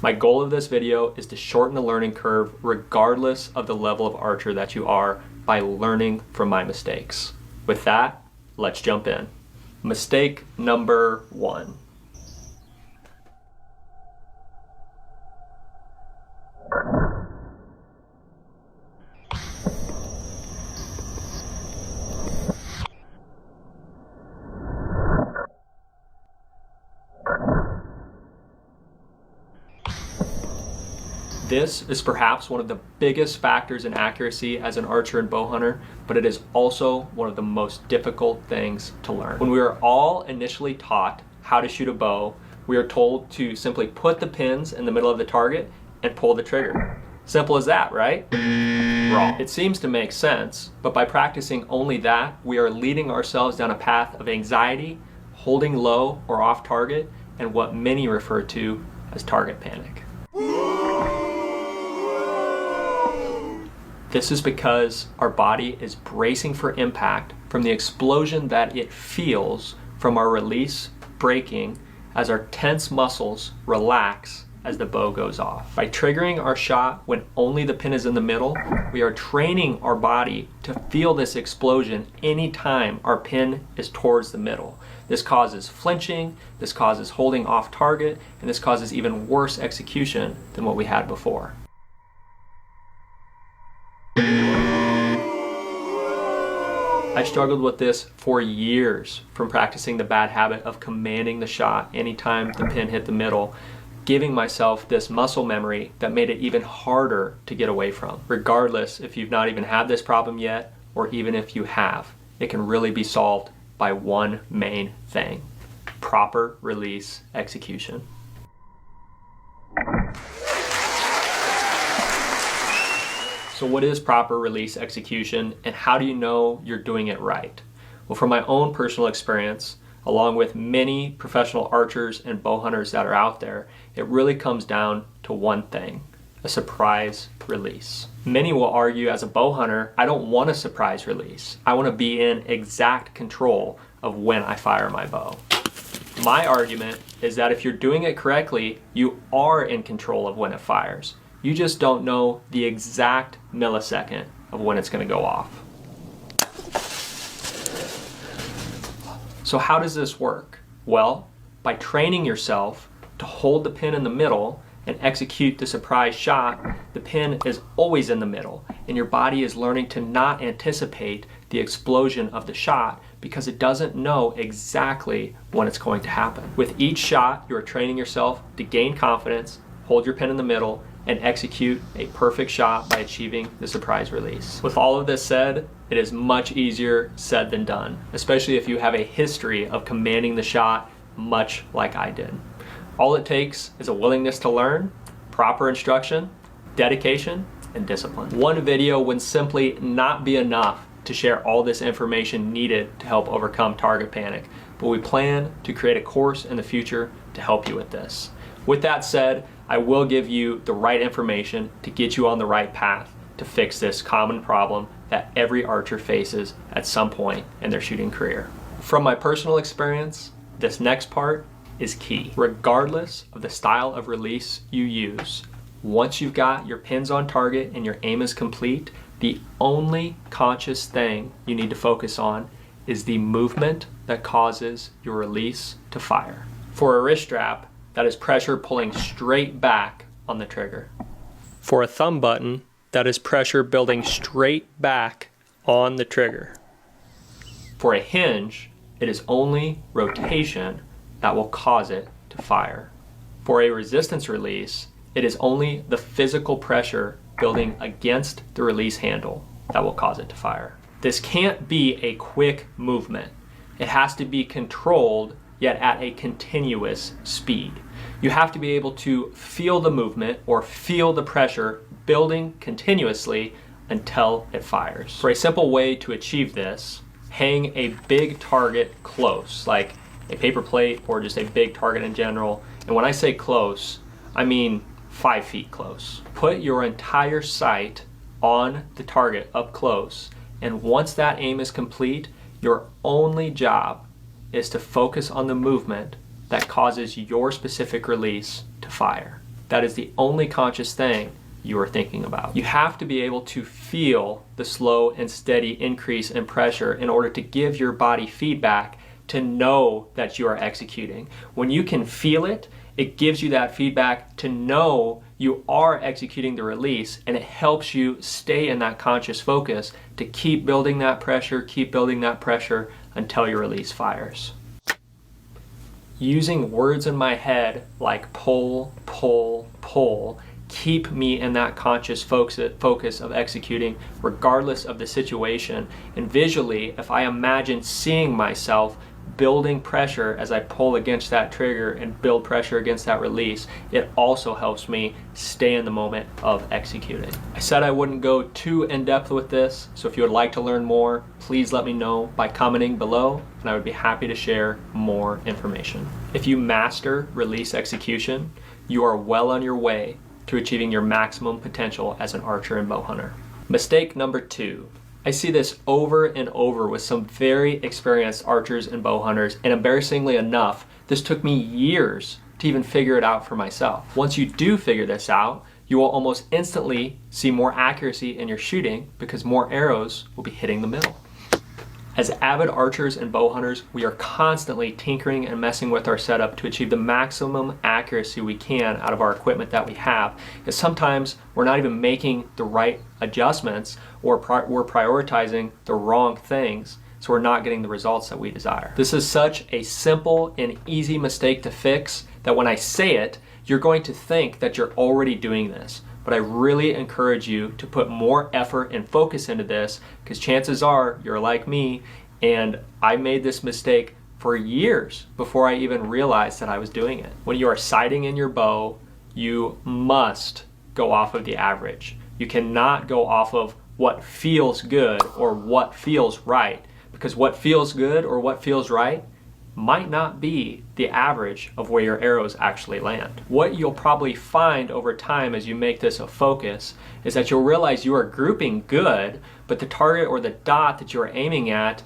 My goal of this video is to shorten the learning curve regardless of the level of archer that you are by learning from my mistakes. With that, let's jump in. Mistake number 1. This is perhaps one of the biggest factors in accuracy as an archer and bow hunter, but it is also one of the most difficult things to learn. When we are all initially taught how to shoot a bow, we are told to simply put the pins in the middle of the target and pull the trigger. Simple as that, right? Wrong. It seems to make sense, but by practicing only that, we are leading ourselves down a path of anxiety, holding low or off target, and what many refer to as target panic. This is because our body is bracing for impact from the explosion that it feels from our release breaking as our tense muscles relax as the bow goes off. By triggering our shot when only the pin is in the middle, we are training our body to feel this explosion anytime our pin is towards the middle. This causes flinching, this causes holding off target, and this causes even worse execution than what we had before. I struggled with this for years from practicing the bad habit of commanding the shot anytime the pin hit the middle, giving myself this muscle memory that made it even harder to get away from. Regardless if you've not even had this problem yet, or even if you have, it can really be solved by one main thing: proper release execution. So what is proper release execution, and how do you know you're doing it right? Well, from my own personal experience, along with many professional archers and bow hunters that are out there, it really comes down to one thing: a surprise release. Many will argue, as a bow hunter, I don't want a surprise release. I want to be in exact control of when I fire my bow. My argument is that if you're doing it correctly, you are in control of when it fires. You just don't know the exact millisecond of when it's going to go off. So how does this work? Well, by training yourself to hold the pin in the middle and execute the surprise shot, the pin is always in the middle, and your body is learning to not anticipate the explosion of the shot because it doesn't know exactly when it's going to happen. With each shot, you are training yourself to gain confidence, hold your pin in the middle, and execute a perfect shot by achieving the surprise release. With all of this said, it is much easier said than done, especially if you have a history of commanding the shot much like I did. All it takes is a willingness to learn, proper instruction, dedication, and discipline. One video would simply not be enough to share all this information needed to help overcome target panic, but we plan to create a course in the future to help you with this. With that said, I will give you the right information to get you on the right path to fix this common problem that every archer faces at some point in their shooting career. From my personal experience, this next part is key. Regardless of the style of release you use, once you've got your pins on target and your aim is complete, the only conscious thing you need to focus on is the movement that causes your release to fire. For a wrist strap, that is pressure pulling straight back on the trigger. For a thumb button, that is pressure building straight back on the trigger. For a hinge, it is only rotation that will cause it to fire. For a resistance release, it is only the physical pressure building against the release handle that will cause it to fire. This can't be a quick movement. It has to be controlled, yet at a continuous speed. You have to be able to feel the movement or feel the pressure building continuously until it fires. For a simple way to achieve this, hang a big target close, like a paper plate or just a big target in general. And when I say close, I mean 5 feet close. Put your entire sight on the target up close, and once that aim is complete, your only job is to focus on the movement that causes your specific release to fire. that is the only conscious thing you are thinking about. You have to be able to feel the slow and steady increase in pressure in order to give your body feedback to know that you are executing. When you can feel it, it gives you that feedback to know you are executing the release, and it helps you stay in that conscious focus to keep building that pressure until your release fires. Using words in my head like pull, pull, pull keep me in that conscious focus of executing regardless of the situation. And visually, if I imagine seeing myself building pressure as I pull against that trigger and build pressure against that release, it also helps me stay in the moment of executing. I said I wouldn't go too in depth with this, so if you would like to learn more, please let me know by commenting below, and I would be happy to share more information. If you master release execution, you are well on your way to achieving your maximum potential as an archer and bow hunter. Mistake number 2. I see this over and over with some very experienced archers and bow hunters, and embarrassingly enough, this took me years to even figure it out for myself. Once you do figure this out, you will almost instantly see more accuracy in your shooting because more arrows will be hitting the middle. As avid archers and bow hunters, we are constantly tinkering and messing with our setup to achieve the maximum accuracy we can out of our equipment that we have. Because sometimes we're not even making the right adjustments, or we're prioritizing the wrong things, so we're not getting the results that we desire. This is such a simple and easy mistake to fix that when I say it, you're going to think that you're already doing this. But I really encourage you to put more effort and focus into this, because chances are you're like me, and I made this mistake for years before I even realized that I was doing it. When you are sighting in your bow, you must go off of the average. You cannot go off of what feels good or what feels right, because what feels good or what feels right might not be the average of where your arrows actually land. What you'll probably find over time as you make this a focus is that you'll realize you are grouping good, but the target or the dot that you're aiming at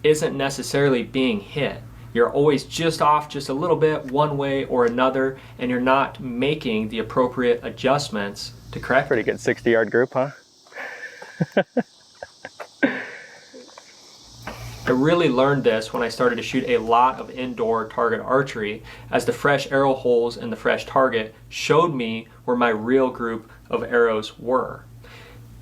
isn't necessarily being hit. You're always just off just a little bit one way or another, and you're not making the appropriate adjustments to correct. Pretty good 60-yard group, huh? I really learned this when I started to shoot a lot of indoor target archery, as the fresh arrow holes in the fresh target showed me where my real group of arrows were.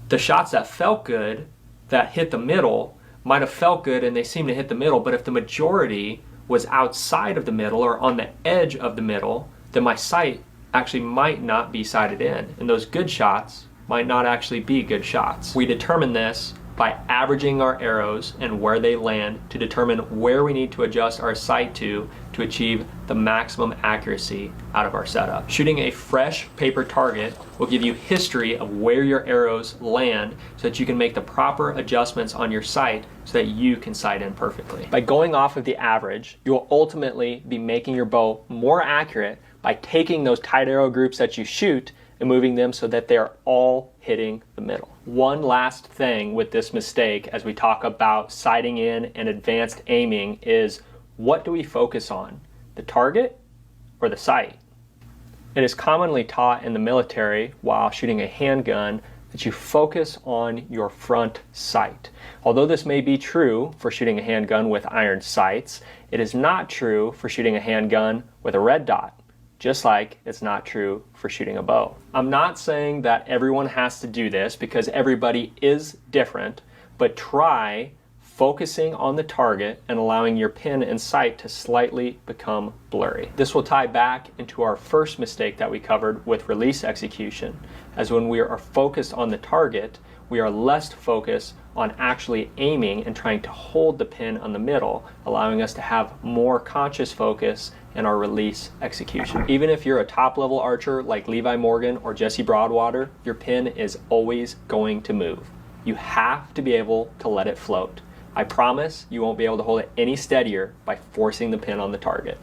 The shots that felt good, that hit the middle, might have felt good and they seemed to hit the middle, but if the majority was outside of the middle or on the edge of the middle, then my sight actually might not be sighted in, and those good shots might not actually be good shots. We determine this by averaging our arrows and where they land to determine where we need to adjust our sight to achieve the maximum accuracy out of our setup. Shooting a fresh paper target will give you history of where your arrows land so that you can make the proper adjustments on your sight so that you can sight in perfectly. By going off of the average, you will ultimately be making your bow more accurate by taking those tight arrow groups that you shoot and moving them so that they're all hitting the middle. One last thing with this mistake as we talk about sighting in and advanced aiming is, what do we focus on? The target or the sight? It is commonly taught in the military while shooting a handgun that you focus on your front sight. Although this may be true for shooting a handgun with iron sights, it is not true for shooting a handgun with a red dot. Just like it's not true for shooting a bow. I'm not saying that everyone has to do this because everybody is different, but try focusing on the target and allowing your pin and sight to slightly become blurry. This will tie back into our first mistake that we covered with release execution, as when we are focused on the target, we are less focused on actually aiming and trying to hold the pin on the middle, allowing us to have more conscious focus in our release execution. Even if you're a top-level archer like Levi Morgan or Jesse Broadwater, your pin is always going to move. You have to be able to let it float. I promise you won't be able to hold it any steadier by forcing the pin on the target.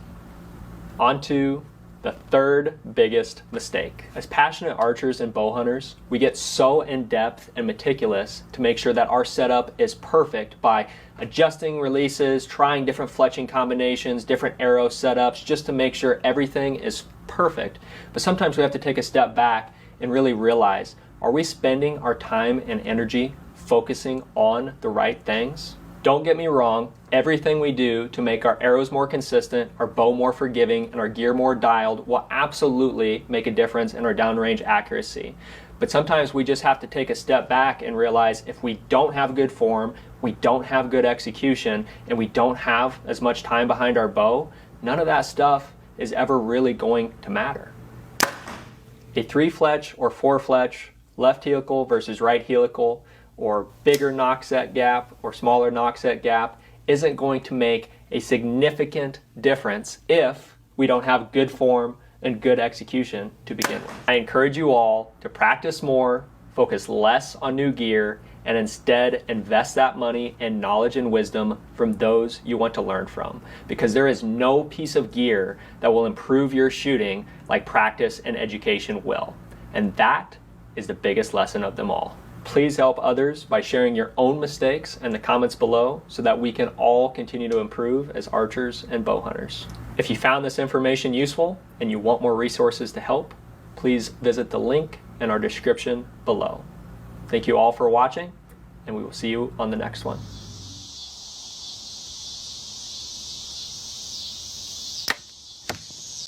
On to the third biggest mistake. As passionate archers and bow hunters, we get so in-depth and meticulous to make sure that our setup is perfect by adjusting releases, trying different fletching combinations, different arrow setups, just to make sure everything is perfect. But sometimes we have to take a step back and really realize, are we spending our time and energy focusing on the right things? Don't get me wrong, everything we do to make our arrows more consistent, our bow more forgiving, and our gear more dialed will absolutely make a difference in our downrange accuracy. But sometimes we just have to take a step back and realize if we don't have good form, we don't have good execution, and we don't have as much time behind our bow, none of that stuff is ever really going to matter. A 3-fletch or 4-fletch, left helical versus right helical, or bigger knock set gap or smaller knock set gap isn't going to make a significant difference if we don't have good form and good execution to begin with. I encourage you all to practice more, focus less on new gear, and instead invest that money in knowledge and wisdom from those you want to learn from. Because there is no piece of gear that will improve your shooting like practice and education will. And that is the biggest lesson of them all. Please help others by sharing your own mistakes in the comments below so that we can all continue to improve as archers and bow hunters. If you found this information useful and you want more resources to help, please visit the link in our description below. Thank you all for watching, and we will see you on the next one.